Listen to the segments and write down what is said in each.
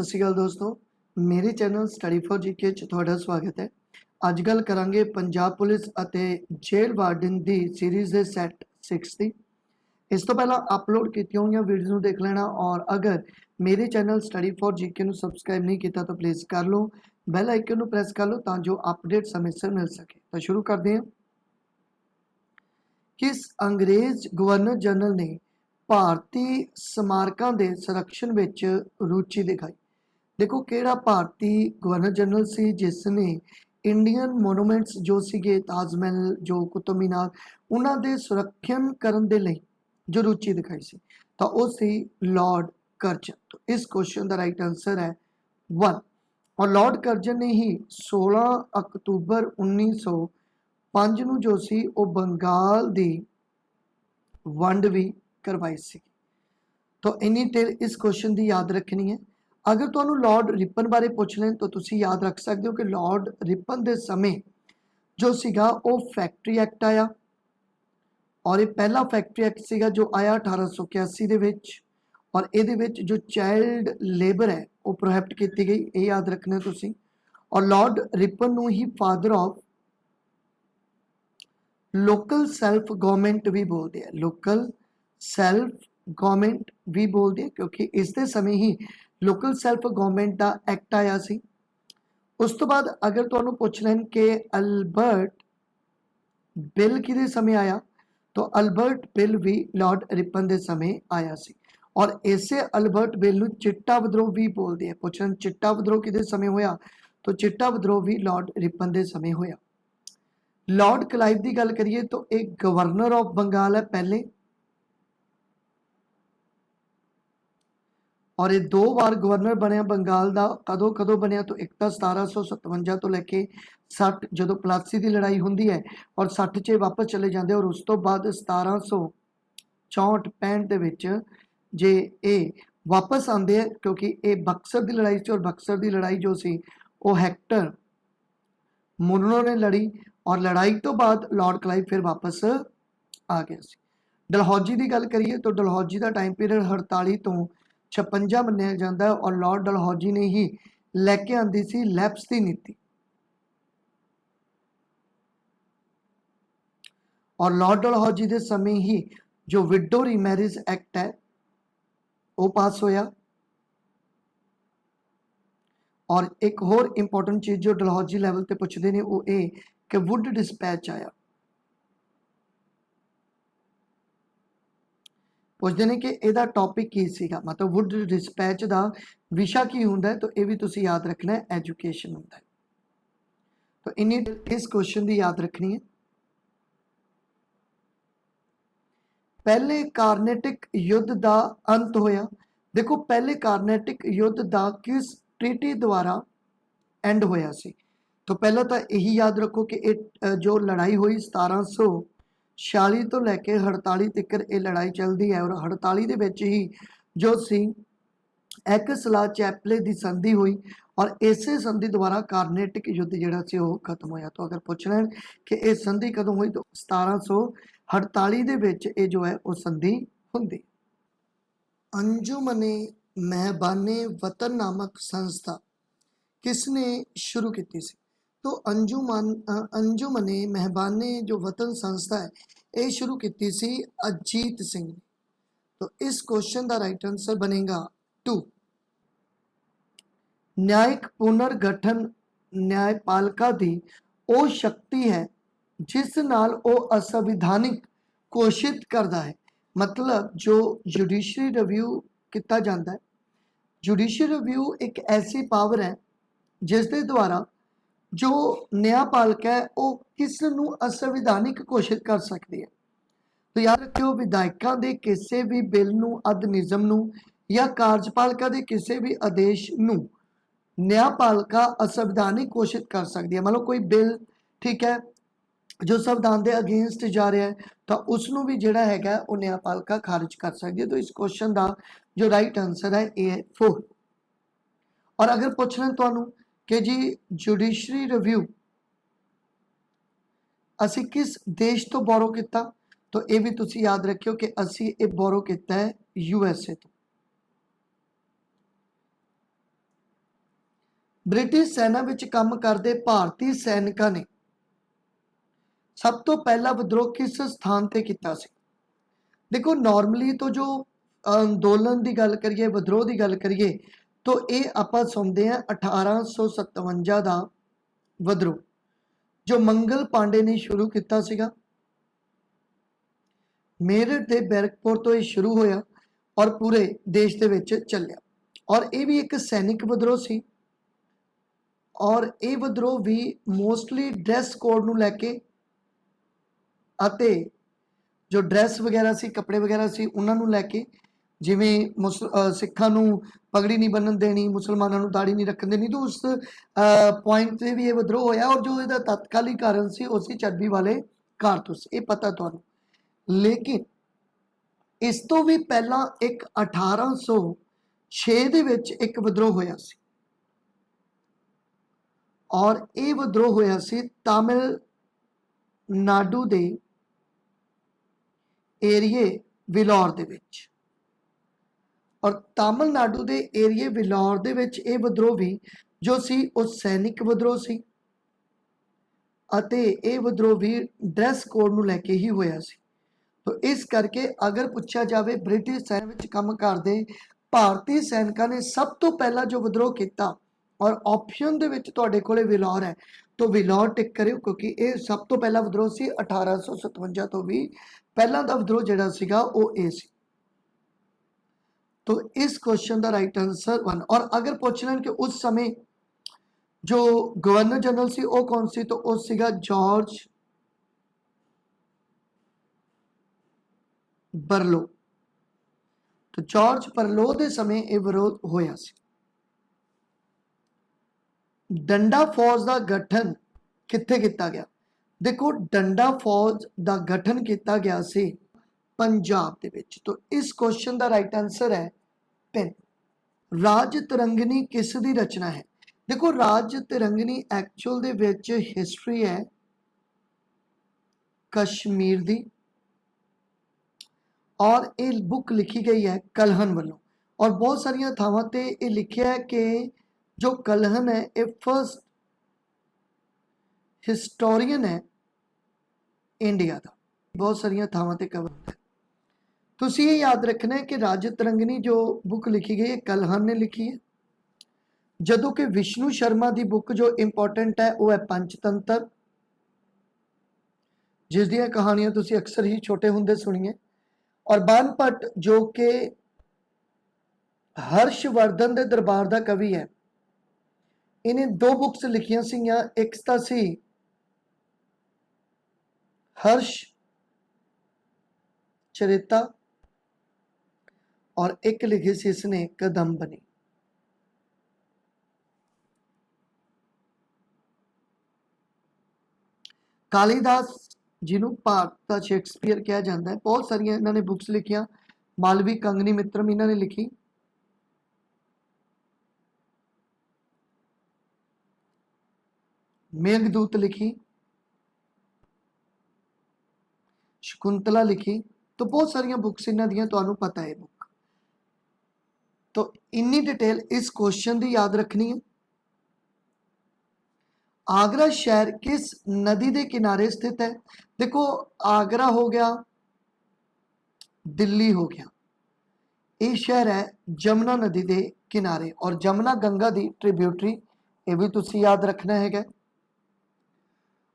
श्री अकाल दोस्तों, मेरे चैनल स्टडी फॉर जीके च तुहाडा स्वागत है। ਅੱਜ ਗੱਲ ਕਰਾਂਗੇ ਪੰਜਾਬ ਪੁਲਿਸ ਅਤੇ ਜੇਲ੍ਹ ਵਾਰਡਨ ਦੀ ਸੀਰੀਜ਼ ਦੇ ਸੈਟ 6 ਦੀ। ਇਸ ਤੋਂ ਪਹਿਲਾਂ ਅਪਲੋਡ ਕੀਤੀਆਂ ਹੋਈਆਂ ਵੀਡੀਓਜ਼ ਨੂੰ ਦੇਖ ਲੈਣਾ ਔਰ ਅਗਰ ਮੇਰੇ ਚੈਨਲ ਸਟਡੀ ਫॉर जीके ਨੂੰ ਸਬਸਕ੍ਰਾਈਬ ਨਹੀਂ ਕੀਤਾ ਤਾਂ ਪਲੀਜ਼ ਕਰ ਲਓ, ਬੈਲ ਆਈਕਨ ਨੂੰ ਪ੍ਰੈਸ ਕਰ ਲਓ ਤਾਂ ਜੋ ਅਪਡੇਟ ਸਮੇਂ ਸਿਰ ਮਿਲ ਸਕੇ। ਤਾਂ ਸ਼ੁਰੂ ਕਰਦੇ ਹਾਂ। ਕਿਸ ਅੰਗਰੇਜ਼ ਗਵਰਨਰ ਜਨਰਲ ਨੇ ਭਾਰਤੀ ਸਮਾਰਕਾਂ ਦੇ ਸੰਰਖਣ ਵਿੱਚ ਰੁਚੀ ਦਿਖਾਈ? देखो ਕਿਹੜਾ ਭਾਰਤੀ ਗਵਰਨਰ ਜਨਰਲ ਸੀ ਜਿਸ ਨੇ ਇੰਡੀਅਨ ਮੋਨੂਮੈਂਟਸ ਜੋ ਸੀਗੇ ਤਾਜ ਮਹਿਲ ਜੋ ਕੁਤਬ ਮੀਨਾਰ ਉਹਨਾਂ ਦੇ ਸੁਰੱਖਿਅਨ ਕਰਨ ਦੇ ਲਈ ਜੋ ਰੁਚੀ ਦਿਖਾਈ ਸੀ ਤਾਂ ਉਹ ਸੀ ਲਾਰਡ ਕਰਜ਼ਨ। तो इस क्वेश्चन का राइट आंसर है 1 और लॉर्ड कर्जन ने ही 16 अक्तूबर 1905 ਨੂੰ ਜੋ ਸੀ ਉਹ ਬੰਗਾਲ ਦੀ ਵੰਡ ਵੀ ਕਰਵਾਈ ਸੀ। तो इन्नी टेल इस क्वेश्चन की याद रखनी है। अगर तुहानू लॉर्ड रिपन बारे पूछ लें तो तुसी याद रख सकते हो कि लॉर्ड रिपन के समय जो सीगा वो फैक्ट्री एक्ट आया और ये पहला फैक्ट्री एक्ट सीगा जो आया 1881 दे विच और ये विच जो चाइल्ड लेबर है वो प्रोहिबिट की गई, ये याद रखना तुसी। और लॉर्ड रिपन नू ही father of local self government भी बोलते हैं, लोकल सैल्फ गवर्नमेंट भी बोलते हैं क्योंकि इसके समय ही लोकल सैल्फ गवर्नमेंट का एक्ट आया सी। उस तो बाद अगर तुहानू पूछ लें कि अल्बर्ट बिल किहदे समय आया तो अल्बर्ट बिल भी लॉर्ड रिपन के समय आया सी और इसे अल्बर्ट बिल नू चिट्टा विद्रोह भी बोलते हैं। पूछ लें चिट्टा विद्रोह किहदे समय होया तो चिट्टा विद्रोह भी लॉर्ड रिपन के समय होया। लॉर्ड क्लाइव की गल करिए तो एक गवर्नर ऑफ बंगाल है पहले और ये 2 बार गवर्नर बनया बंगाल का। कदों कदों बनया तो एक तो 1757 तो लैके 60 जो प्लासी की लड़ाई होंगी है और 60 च वापस चले जाते और उस तो बाद 1764-65 के विच जे ये वापस आते हैं क्योंकि ये बक्सर की लड़ाई से और बक्सर की लड़ाई जो सी वो हैक्टर मुनरो ने लड़ी और लड़ाई तो बाद लॉर्ड क्लाइव फिर वापस आ गया सी। डलहौजी की गल करिए तो डलहौजी का टाइम पीरियड 48 तो 56 मन्निया जाता है और लॉर्ड डलहौजी ने ही लैके आंदी सी लैप्स की नीति और लॉर्ड डलहौजी के समय ही जो विडो रीमैरिज एक्ट है वो पास होया। और एक होर इंपॉर्टेंट चीज़ जो डलहौजी लैवल ते पुछदे ने वो ये कि वुड डिस्पैच आया। पुछते हैं कि यदा टॉपिक की सीगा मतलब वुड डिस्पैच का विशा की होंदा है तो ये भी तुसी याद रखना है एजुकेशन होंदा है। तो इन्नी इस क्वेश्चन की याद रखनी है। पहले कार्नेटिक युद्ध का अंत होया। देखो पहले कार्नेटिक युद्ध का किस ट्रीटी द्वारा एंड होया सी तो पहला तो यही याद रखो कि जो लड़ाई हुई 1746 तो लैके 48 तक ये लड़ाई चलती है और 48 के विच ही जो सी एक सलाह चैपले की संधि हुई और इसे संधि द्वारा कार्नेटिक युद्ध जिहड़ा सी वो खत्म होया। तो अगर पूछ लें कि ये संधि कदों हुई तो 1748 दे विच ये जो है वो संधि हुंदी। अंजुमने महबाने वतन नामक संस्था किसने शुरू की थी? तो अंजुमने महबाने जो वतन संस्था है ये शुरू की थी अजीत सिंह ने। तो इस क्वेश्चन का राइट आंसर बनेगा 2। न्यायिक पुनर्गठन न्यायपालिका की वो शक्ति है जिस नाल वो असंविधानिक घोषित करता है। मतलब जो जुडिशरी रिव्यू किया जाता है, जुडिशरी रिव्यू एक ऐसी पावर है जिस दे द्वारा जो न्यायपालिका है वो किस नू असंविधानिक घोषित कर सकती है। तो याद रखियो विधायकों के किसी भी बिल नू अधिनियम नू या कार्यपालिका के किसी भी आदेश नू न्यायपालिका असंविधानिक घोषित कर सकती है। मतलब कोई बिल ठीक है जो संविधान के अगेंस्ट जा रहा है तो उसनू भी जिहड़ा हैगा वो न्यायपालिका खारिज कर सकती है। तो इस क्वेश्चन का जो राइट आंसर है ये है 4। और अगर पूछ लें तुहानू कि जी जुडिशरी रिव्यू असी किस देश तो बोरो किया तो ये भी तुसी याद रखियो कि असी ये बोरो किया है USA तो। ਬ੍ਰਿਟਿਸ਼ ਸੈਨਾ ਵਿੱਚ ਕੰਮ ਕਰਦੇ ਭਾਰਤੀ ਸੈਨਿਕਾਂ ਨੇ ਸਭ ਤੋਂ ਪਹਿਲਾ ਵਿਦਰੋਹ ਕਿਸ ਸਥਾਨ ਤੇ ਕੀਤਾ ਸੀ? ਦੇਖੋ ਨਾਰਮਲੀ तो जो ਅੰਦੋਲਨ ਦੀ ਗੱਲ ਕਰੀਏ, ਵਿਦਰੋਹ ਦੀ ਗੱਲ ਕਰੀਏ, तो ਇਹ ਆਪਾਂ ਸੁਣਦੇ ਹਾਂ 1857 ਦਾ ਵਿਦਰੋਹ ਜੋ ਮੰਗਲ ਪਾਂਡੇ ਨੇ ਸ਼ੁਰੂ ਕੀਤਾ ਸੀਗਾ। ਮੇਰਠ ਦੇ ਬੈਰਕਪੁਰ ਤੋਂ ਇਹ ਸ਼ੁਰੂ ਹੋਇਆ ਔਰ ਪੂਰੇ ਦੇਸ਼ ਦੇ ਵਿੱਚ ਚੱਲਿਆ ਔਰ ਇਹ ਵੀ ਇੱਕ ਸੈਨਿਕ ਵਿਦਰੋਹ ਸੀ ਔਰ ਇਹ ਵਿਦਰੋਹ ਵੀ ਮੋਸਟਲੀ ਡਰੈਸ ਕੋਡ ਨੂੰ ਲੈ ਕੇ ਅਤੇ ਜੋ ਡਰੈਸ ਵਗੈਰਾ ਸੀ, ਕੱਪੜੇ ਵਗੈਰਾ ਸੀ, ਉਹਨਾਂ ਨੂੰ ਲੈ ਕੇ, ਜਿਵੇਂ ਸਿੱਖਾਂ ਨੂੰ ਪਗੜੀ ਨਹੀਂ ਬੰਨਣ ਦੇਣੀ, ਮੁਸਲਮਾਨਾਂ ਨੂੰ ਦਾੜੀ ਨਹੀਂ ਰੱਖਣ ਦੇਣੀ, ਤਾਂ ਉਸ ਪੁਆਇੰਟ ਤੇ ਵੀ ਇਹ ਵਿਦਰੋਹ ਹੋਇਆ ਔਰ ਜੋ ਇਹਦਾ ਤਤਕਾਲੀ ਕਾਰਨ ਸੀ ਉਹ ਸੀ ਚਰਬੀ ਵਾਲੇ ਕਾਰਤੂਸ, ਇਹ ਪਤਾ ਤੁਹਾਨੂੰ। ਲੇਕਿਨ ਇਸ ਤੋਂ ਵੀ ਪਹਿਲਾਂ ਇੱਕ 1806 ਦੇ ਵਿੱਚ ਇੱਕ ਵਿਦਰੋਹ ਹੋਇਆ ਸੀ ਔਰ ਇਹ ਵਿਦਰੋਹ ਹੋਇਆ ਸੀ ਤਾਮਿਲ ਨਾਡੂ ਦੇ ਏਰੀਏ ਵਿਲੌਰ ਦੇ ਵਿੱਚ ਔਰ ਤਾਮਿਲਨਾਡੂ ਦੇ ਏਰੀਏ ਵਿਲੌਰ ਦੇ ਵਿੱਚ ਇਹ ਵਿਦਰੋਹ ਵੀ ਜੋ ਸੀ ਉਹ ਸੈਨਿਕ ਵਿਦਰੋਹ ਸੀ ਅਤੇ ਇਹ ਵਿਦਰੋਹ ਵੀ ਡਰੈਸ ਕੋਡ ਨੂੰ ਲੈ ਕੇ ਹੀ ਹੋਇਆ ਸੀ। तो इस करके अगर पूछा जाए ब्रिटिश सैना में काम करते भारतीय सैनिकों ने सब तो पहला जो विद्रोह किया और ऑप्शन दे विच तुहाडे कोले विलौर है तो विलौर टिक करियो क्योंकि ये सब तो पहला विद्रोह सी 1857 तो भी पहला दा विद्रोह जिहड़ा सीगा वो ये सी। तो इस क्वेश्चन का राइट आंसर 1। और अगर पूछ लें कि उस समय जो गवर्नर जनरल सी वो कौन सी तो वो सीगा जॉर्ज बरलो। तो जॉर्ज बरलो के समय यह विरोध होया सी। डंडा फौज का गठन कित्थे किया गया? देखो डंडा फौज का गठन किया गया सी पंजाब दे विच। तो इस क्वेश्चन का राइट आंसर है पेन। राज तिरंगनी किस दी रचना है? देखो राज तिरंगनी एक्चुअल दे विच हिस्टरी है कश्मीर दी और ये बुक लिखी गई है कलहन वालों और बहुत सारिया थावां ते ये लिखा है कि जो कलहन है ये फर्स्ट हिस्टोरियन है इंडिया का। बहुत सारिया थावां ते कवर है। तुसीं ये याद रखना है कि राज तिरंगनी जो बुक लिखी गई है कलहन ने लिखी है, जदों कि विष्णु शर्मा की बुक जो इंपॉर्टेंट है वो है पंचतंत्र, जिसदियां कहानियां तुसीं अक्सर ही छोटे हुंदे सुनी है। और बानभट्ट जो कि हर्षवर्धन के दरबार का कवि है, इन्हें दो बुक्स लिखियां सीगियां, एक तां सी हर्ष चरिता और एक लिखी सी इसने कदम्बनी। कालिदास जिन्हों भारत का शेक्सपीयर कहा जाता है, बहुत सारिया इन्होंने बुक्स लिखिया। मालवी कंगनी मित्रम इन्होंने लिखी, मेघदूत लिखी, शकुंतला लिखी। तो बहुत सारिया बुक्स इन्हों दियां तुहानूं पता है बुक। तो इन्नी डिटेल इस क्वेश्चन की याद रखनी है। आगरा शहर किस नदी के किनारे स्थित है? देखो आगरा हो गया, दिल्ली हो गया, ये शहर है जमुना नदी के किनारे और जमुना गंगा की ट्रिब्यूटरी, ये भी तुसी याद रखना है।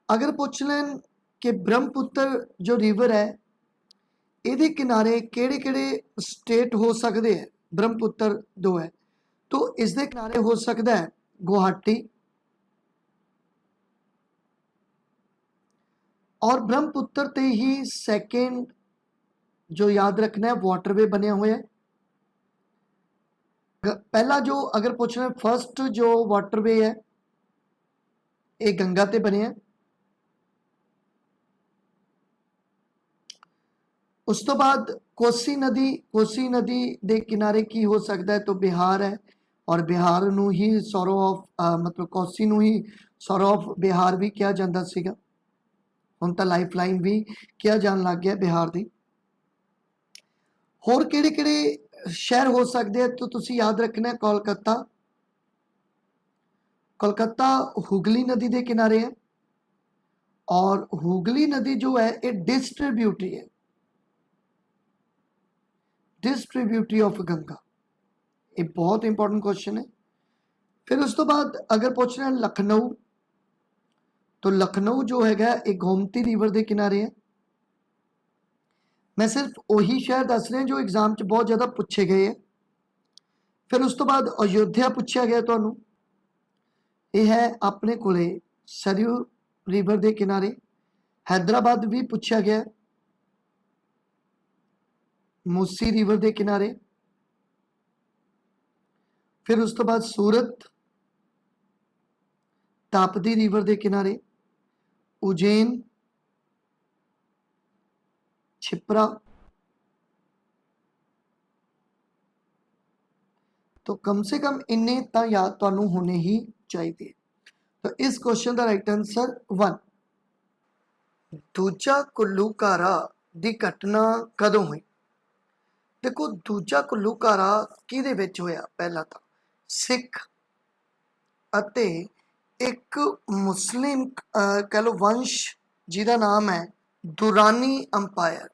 अगर पूछ लें कि ब्रह्मपुत्र जो रिवर है ये किनारे केड़े केड़े स्टेट हो सकते हैं? ब्रह्मपुत्र दो है तो इसके किनारे हो सकता है गुवाहाटी और ब्रह्मपुत्र ते ही सेकेंड जो याद रखना है वाटरवे बनया हुआ है। पहला जो अगर पूछना है फर्स्ट जो वाटरवे है ये गंगा ते बने। उस तो बाद कोसी नदी दे किनारे की हो सकता है तो बिहार है और बिहार नू ही सौरो ऑफ मतलब कोसी नू ही सौरो ऑफ बिहार भी कहा जाता सीगा। हुण तां लाइफ लाइन भी कहा जान लग गया बिहार की। होर किहड़े किहड़े शहर हो सकते हैं तो तुसी याद रखना है कोलकाता कोलकाता हुगली नदी के किनारे है और हुगली नदी जो है ये डिस्ट्रीब्यूटरी है, डिस्ट्रीब्यूटरी ऑफ गंगा। ये बहुत इंपॉर्टेंट क्वेश्चन है। फिर उस तो बाद अगर पूछना है लखनऊ, तो लखनऊ जो है एक गोमती रिवर के किनारे है। मैं सिर्फ वही शहर दस रहा जो एग्जाम च बहुत ज़्यादा पूछे गए हैं। फिर उस तो बाद अयोध्या पूछा गया तो यह है अपने को सरयू रिवर के किनारे। हैदराबाद भी पूछा गया, मूसी रिवर के किनारे। फिर उस तो बाद सूरत तापती रिवर के किनारे, उज्जैन छिपरा। तो कम से कम इन्ने तो याद तुहानू होने ही चाहिए। तो इस क्वेश्चन का राइट आंसर 1। दूजा कुल्लूकारा की घटना कदों हुई? देखो दूजा कुल्लूकारा किहदे विच होया? पहला तो सिख अते एक मुस्लिम कह लो वंश जिहदा नाम है दुरानी अंपायर,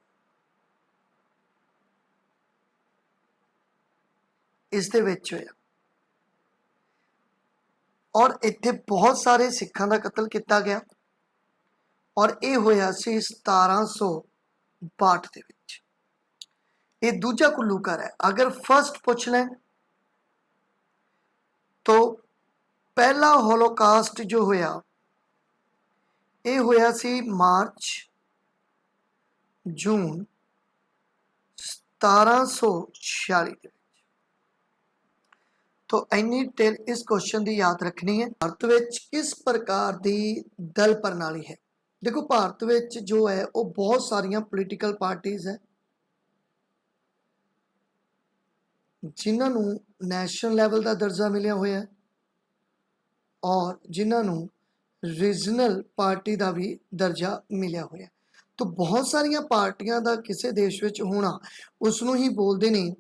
इस दे विच होया। और इत्थे बहुत सारे सिखां दा कतल किया गया और यह होया सी 1762 दे विच। ये दूजा कुल्लूकार है। अगर फर्स्ट पूछ लें तो पहला होलोकास्ट जो होया ये होया सी मार्च जून 1746 के। तो इन्नी डिटेल इस क्वेश्चन की याद रखनी है। भारत में किस प्रकार की दल प्रणाली है? देखो भारत में जो है वो बहुत सारिया पोलिटिकल पार्टीज है जिन्होंने नैशनल लैवल का दर्जा मिलिया होया है और जिन्होंने रीजनल पार्टी का भी दर्जा मिलिया होया है। तो बहुत सारिया पार्टियां का किसी देश में होना उसनों ही बोलते हैं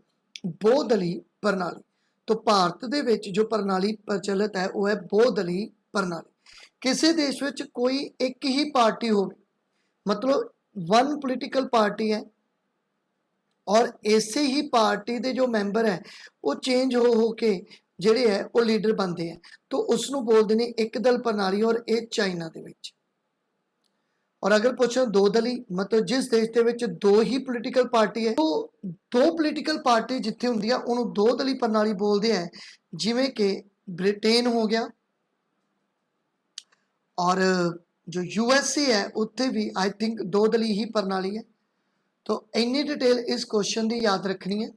बहुदली प्रणाली। तो भारत दे विच जो प्रणाली प्रचलित है वह है बहुदली प्रणाली। किसी देश में कोई एक ही पार्टी हो, मतलब वन पोलिटिकल पार्टी है और इसे ही पार्टी के जो मैंबर है वो चेंज हो के जेडे है वो लीडर बनते हैं, तो उसनों बोलते हैं एक दल प्रणाली। और ये चाइना के विच। और अगर पूछो दो दली, मतलब जिस देश के विच दो ही पोलिटिकल पार्टी है, तो दो पोलिटिकल पार्टी जिथे होंदी है उन्होंने दो दली प्रणाली बोलते हैं। जिमें कि ब्रिटेन हो गया और जो यूएसए है उत्थे भी आई थिंक दो दली ही प्रणाली है। तो इन्नी डिटेल इस क्वेश्चन की याद रखनी है।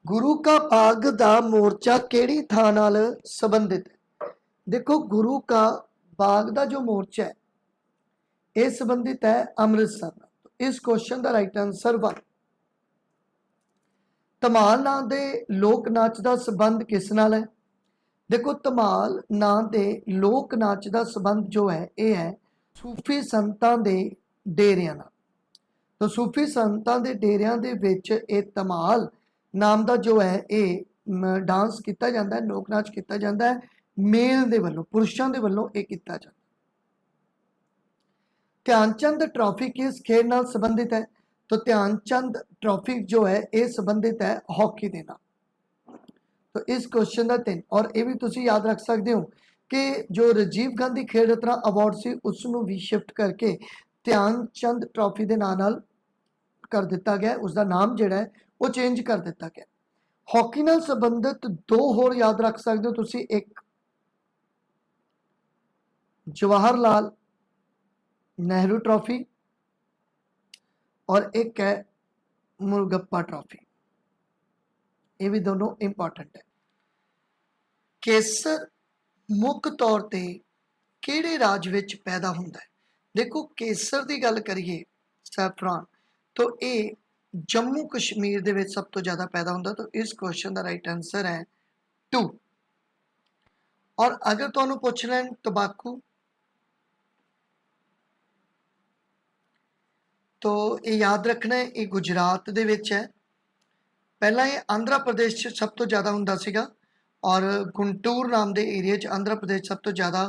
गुरु का बाग दा मोर्चा केड़ी थां नाल संबंधित है? देखो गुरु का बाग दा जो मोर्चा है यह संबंधित है अमृतसर। तो इस क्वेश्चन का राइट आंसर 1। धमाल नाम के लोक नाच का संबंध किस नाल है? देखो धमाल नाम के लोक नाच का संबंध जो है यह है सूफी संतां दे डेरियां नाल। तो सूफी संतां दे डेरियां दे विच ये धमाल नाम का जो है ये डांस किया जाता है, लोक नाच किया जाता है मेल दे वल्लों, पुरुषों के वल्लों ये किया जाता है। ध्यानचंद ट्रॉफी किस खेल नाल संबंधित है? तो ध्यानचंद ट्रॉफी जो है ये संबंधित है हॉकी के नाल। तो इस क्वेश्चन का 3। और ये भी तुसी याद रख सकते हो कि जो राजीव गांधी खेल रत्न अवार्ड से उसनों भी शिफ्ट करके ध्यानचंद ट्रॉफी के नाल कर दिता गया, उसका नाम जिहड़ा है वो चेंज कर दिता गया। हॉकी नाल संबंधित दो होर याद रख सकते हो तुसी, एक जवाहरलाल नेहरू ट्रॉफी और एक है मुरगप्पा ट्रॉफी। ये भी दोनों इंपॉर्टेंट है। केसर मुख्य तौर पर किहड़े राज विच पैदा होंदा है? देखो केसर की गल करिए सैफरान तो ये जम्मू कश्मीर दे विच सब तो ज़्यादा पैदा होंदा। तो इस क्वेश्चन का राइट आंसर है 2। और अगर तुहानू पुछ लैन तंबाकू तो ये याद रखना है ये गुजरात दे विच है। पहला ये आंध्र प्रदेश च सब तो ज़्यादा हुंदा सीगा और गुंटूर नाम के एरिया च आंध्र प्रदेश सब तो ज़्यादा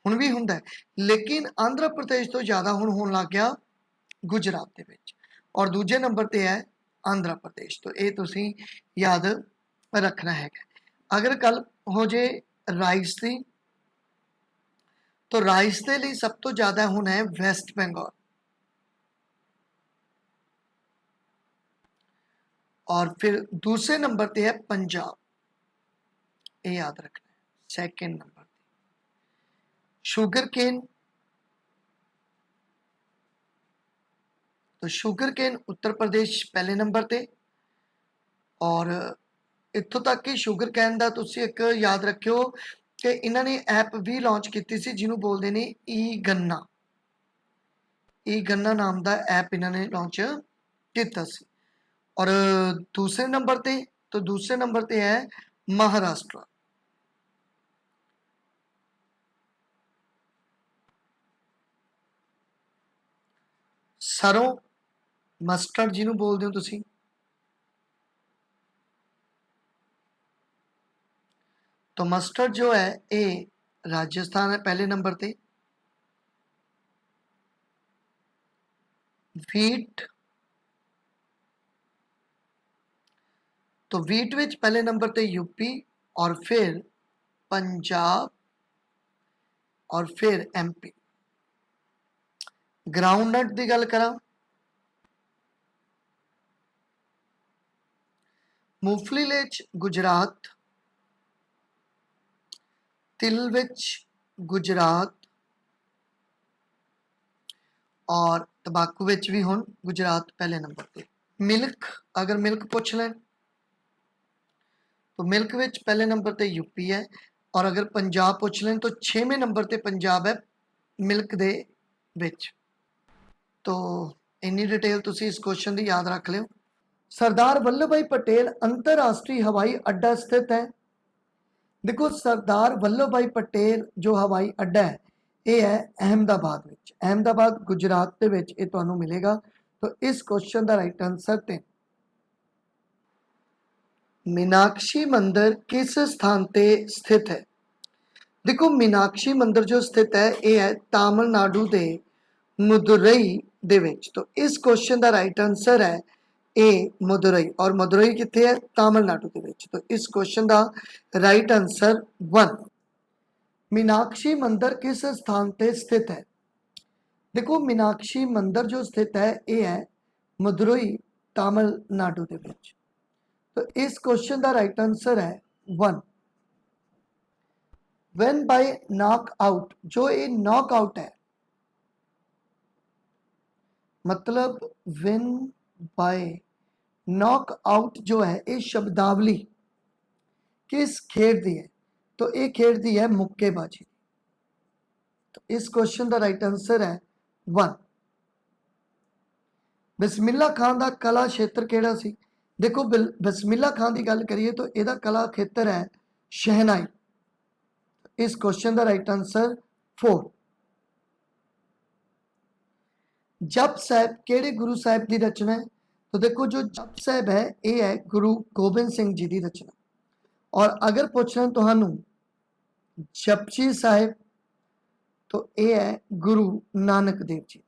हुण भी हुंदा है, लेकिन आंध्र प्रदेश तो ज़्यादा हुण होण लग गया गुजरात दे विच, और दूजे नंबर ते है आंध्र प्रदेश। तो ये तुसीं याद रखना है। अगर गल हो जे राइस की, तो राइस के लिए सब तो ज़्यादा हुण है वैस्ट बंगाल, और फिर दूसरे नंबर पे है पंजाब, ये याद रखना है। सेकंड नंबर शुगर केन, तो शुगर केन उत्तर प्रदेश पहले नंबर पे, और इत्थों तक कि शुगर कैन का तुसी एक याद रखियो कि इन्होंने ऐप भी लॉन्च की सी जिन्हों बोलते हैं ई गन्ना नाम का ऐप इन्होंने लॉन्च किया सी। और दूसरे नंबर पे, तो दूसरे नंबर पे है महाराष्ट्र। सरों मस्टर्ड जिन्हों बोलते हो तुसी, तो मस्टर्ड जो है ये राजस्थान है पहले नंबर पे। वीट, तो वीट विच पहले नंबर पे यूपी, और फिर पंजाब, और फिर एमपी। ग्राउंडनट की गल करा, मूंगफली विच गुजरात, तिल विच गुजरात, और तंबाकू विच भी हुण गुजरात पहले नंबर पे। मिल्क, अगर मिल्क पुछ लें तो मिल्क विच पहले नंबर पे यूपी है, और अगर पंजाब पुछ लें तो 6वें नंबर पे पंजाब है मिल्क दे विच। तो इन्नी डिटेल तुसी इस क्वेश्चन की याद रख लियो। सरदार वल्लभ भाई पटेल अंतरराष्ट्रीय हवाई अड्डा स्थित है। देखो सरदार वल्लभ भाई पटेल जो हवाई अड्डा है ये है अहमदाबाद विच, अहमदाबाद गुजरात के विच ये तुहानूं मिलेगा। तो इस क्वेश्चन का राइट आंसर 3। मीनाक्षी मंदिर किस स्थान पे स्थित है? देखो मीनाक्षी मंदिर जो स्थित है ये है तमिलनाडु के मदुरई दे विच। तो इस क्वेश्चन का राइट आंसर है ए मदुरई, और मदुरई कित्थे है? तमिलनाडु के विच। तो इस क्वेश्चन का राइट आंसर 1। मीनाक्षी मंदिर किस स्थान पे स्थित है? देखो मीनाक्षी मंदिर जो स्थित है ये है मदुरई तमिलनाडु के विच। तो इस क्वेश्चन का राइट आंसर है 1। वेन बाय नॉक आउट, जो ये नॉक आउट है, मतलब विन बाय नॉक आउट जो है ये शब्दावली किस खेड दी है? तो ये खेड दी है मुक्केबाजी। तो इस क्वेश्चन का राइट आंसर है 1। बिस्मिल्ला खान का कला क्षेत्र केड़ा सी? देखो बिस्मिल्ला खान की गल करिए तो यदा कला क्षेत्र है शहनाई। इस क्वेश्चन का राइट आंसर 4। जप साहब केड़े गुरु साहब की रचना है? तो देखो जो जप साहब है ये है गुरु गोबिंद सिंह जी की रचना। और अगर पूछना तुहानू जपजी साहब, तो ये है गुरु नानक देव जी।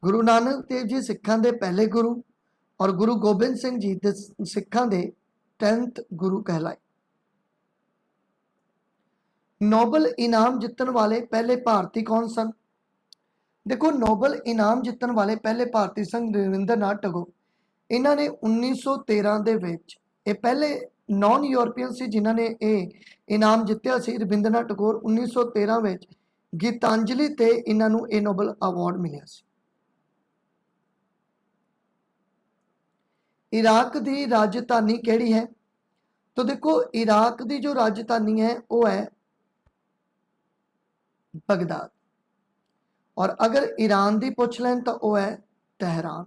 गुरु नानक देव जी सिखां दे पहले गुरु, और गुरु गोबिंद सिंह जी सिखां दे 10th गुरु कहलाए। नोबल इनाम जितने वाले पहले भारतीय कौन सन? देखो नोबल इनाम जितने वाले पहले भारतीय सन रविंद्रनाथ टैगोर। इन्होंने 1913 दे विच ये पहले नॉन यूरोपीयन सी जिन्होंने ये इनाम जितया सी। रविंद्रनाथ टैगोर 1913 विच गीतांजलि ते इन्हों ये नोबल अवार्ड मिलिया सी। इराक की राजधानी केड़ी है? तो देखो इराक की जो राजधानी है वो है बगदाद, और अगर ईरान की पूछ लें तो वह है तेहरान।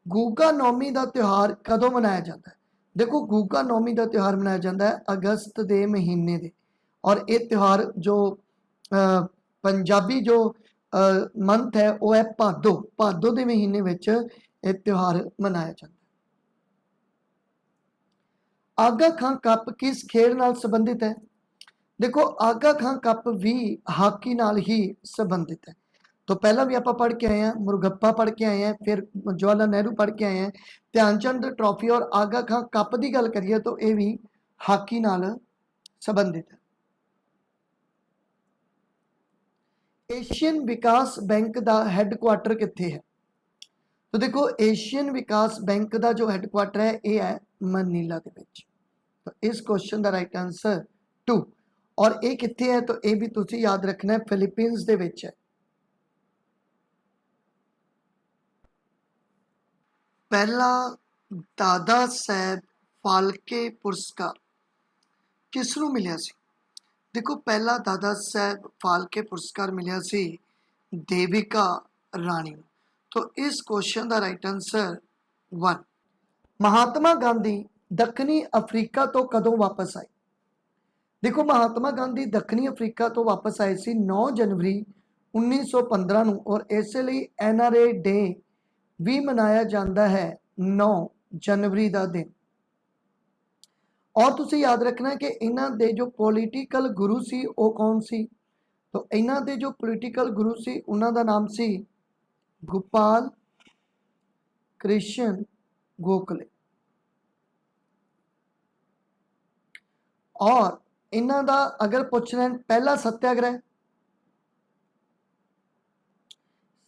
गुगा नौमी का त्यौहार कदों मनाया जाता है? देखो गुगा नौमी का त्यौहार मनाया जाता है अगस्त के महीने दे, और ये त्यौहार जो पंजाबी जो मंथ है वो है भादो। भादो के महीने विच यह त्यौहार मनाया जाता है। आगा खां कप किस खेल नाल संबंधित है? देखो आगा खां कप भी हाकी नाल ही संबंधित है। तो पहला भी आप पढ़ के आए हैं, मुरगप्पा पढ़ के आए हैं, फिर जवाहरलाल नेहरू पढ़ के आए हैं। ध्यानचंद ट्रॉफी और आगा खां कप की गल करिए तो यह भी हाकी नाल संबंधित है। एशियन विकास बैंक का हैडकुआटर कित्थे है? तो देखो एशियन विकास बैंक का जो हैडकुआटर है यह है मनीला दे विच। तो इस क्वेश्चन का राइट आंसर 2। और ये कित्थे है? तो ये भी तुसी याद रखना है फिलीपींस दे विच है। पहला दादा साहब फाल्के पुरस्कार किसनू मिलिया सी? देखो पहला दादा साहब फाल्के पुरस्कार मिलिया सी देविका राणी। तो इस क्वेश्चन का राइट आंसर 1। महात्मा गांधी दक्षिणी अफ्रीका तो कदों वापस आए? देखो महात्मा गांधी दक्षिणी अफ्रीका तो वापस आए सी 9 जनवरी 1915 नूं। और इसलिए NRA डे भी मनाया जाता है 9 जनवरी का दिन। और तुसी याद रखना है कि इन्हां दे जो पॉलिटिकल गुरु सी वो कौन सी? तो इन्हां दे जो पॉलिटिकल गुरु सी उन्हां दा नाम सी गोपाल कृष्ण गोखले। और इन्हां दा अगर पूछ लें पहला सत्याग्रह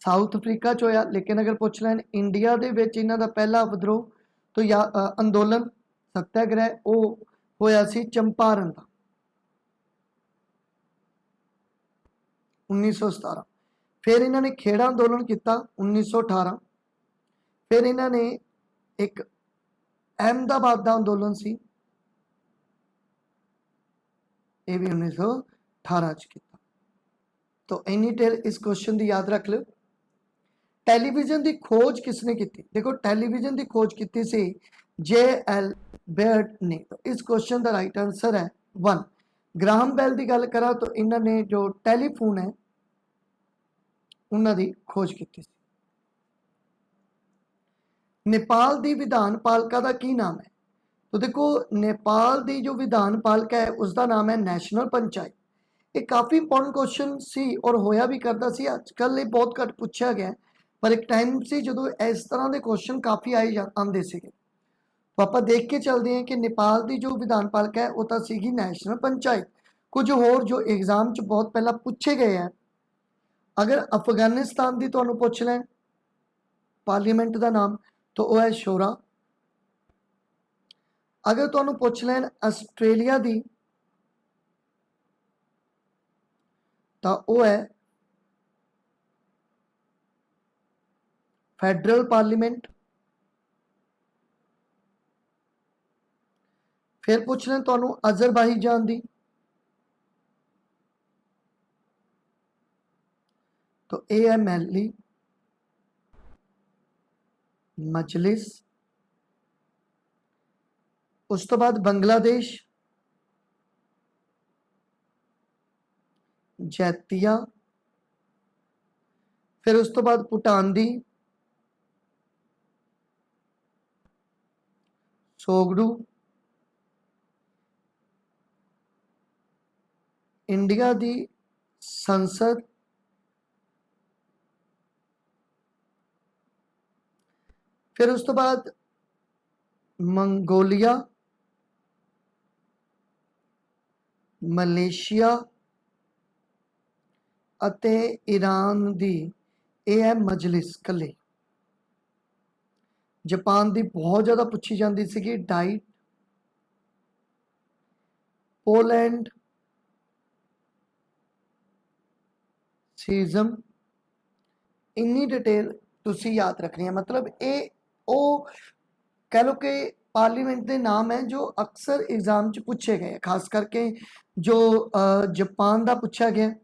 साउथ अफ्रीका च होया। लेकिन अगर पूछ लें इंडिया दे विच इन्हां दा पहला विद्रोह तो या अंदोलन सत्याग्रह वो होया सी चंपारण का 1917। फिर इन्होंने खेड़ा अंदोलन किया 1918। फिर इन्होंने एक अहमदाबाद का अंदोलन सी ये भी 1918 किया। तो इन्नी टेल इस क्वेश्चन की याद रख लो। टैलीविजन की खोज किसने की? देखो टैलीविजन की खोज की सी JL बेयर्ड ने। तो इस क्वेश्चन का राइट आंसर है 1। ग्राहम बेल की गल करा तो इन्होंने जो टैलीफोन है उन्होंने खोज की। नेपाल की विधान पालिका का की नाम है? तो देखो नेपाल की जो विधान पालिका है उसका नाम है नैशनल पंचायत। ये काफ़ी इंपॉर्टेंट क्वेश्चन सी और होया भी करता सी। अजकल ये बहुत घट पूछा गया पर एक टाइम से जो इस तरह के क्वेश्चन काफ़ी आते थे। तो आप देख के चलते हैं कि नेपाल की जो विधान पालिका है वो तो सी नैशनल पंचायत। कुछ होर जो एग्जाम च बहुत पहला पूछे गए हैं। अगर अफगानिस्तान की तुहानू पूछ लें पार्लीमेंट का नाम तो वह है शोरा। अगर तुहानू पूछ लें आस्ट्रेलिया की तो वह है फैडरल पार्लीमेंट। फिर पूछ लें तुहानू अजरबाईजान की तो यह है महली मजलिस। उस तो बाद बांग्लादेश जैतिया। फिर उस तो बाद भूटान दी सोगडू। इंडिया की संसद फिर उस तो बाद मंगोलिया मलेशिया अते ईरान दी ये है मजलिस कले। जापान की बहुत ज़्यादा पूछी जाती सी डाइट। Poland caesium. इन्नी डिटेल तुसी याद रखनी है। मतलब ये ओ कह लो कि पार्लीमेंट के नाम है जो अक्सर एग्जाम च पूछे गए खास करके जो जापान का पूछा गया।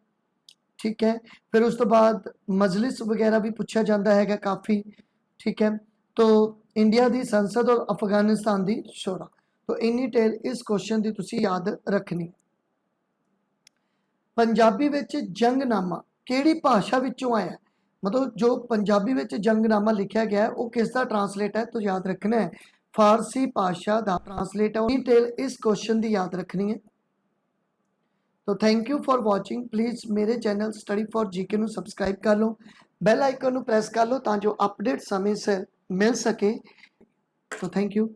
ठीक है। फिर उस तो बाद मजलिस वगैरह भी पूछा जाता है काफ़ी। ठीक है। तो इंडिया की संसद और अफगानिस्तान की शोरा। तो इन्नी टेल इस क्वेश्चन की तुसी याद रखनी। पंजाबी विच जंगनामा ਕਿਹੜੀ ਭਾਸ਼ਾ ਵਿੱਚੋਂ ਆਇਆ? मतलब जो पंजाबी ਵਿੱਚ ਜੰਗਨਾਮਾ ਲਿਖਿਆ ਗਿਆ ਹੈ ਉਹ ਕਿਸ ਦਾ ਟਰਾਂਸਲੇਟ ਹੈ? ਤਾਂ ਯਾਦ ਰੱਖਣਾ ਹੈ ਫਾਰਸੀ ਭਾਸ਼ਾ ਦਾ ਟਰਾਂਸਲੇਟ ਹੈ। डिटेल इस क्वेश्चन ਦੀ याद रखनी है। तो thank you for watching. Please मेरे चैनल स्टडी फॉर जीके ਨੂੰ ਸਬਸਕ੍ਰਾਈਬ ਕਰ ਲਓ, ਬੈਲ ਆਈਕਨ ਨੂੰ ਪ੍ਰੈਸ ਕਰ ਲਓ ਤਾਂ ਜੋ ਅਪਡੇਟ ਸਮੇਂ ਸਿਰ ਮਿਲ ਸਕੇ। तो थैंक यू।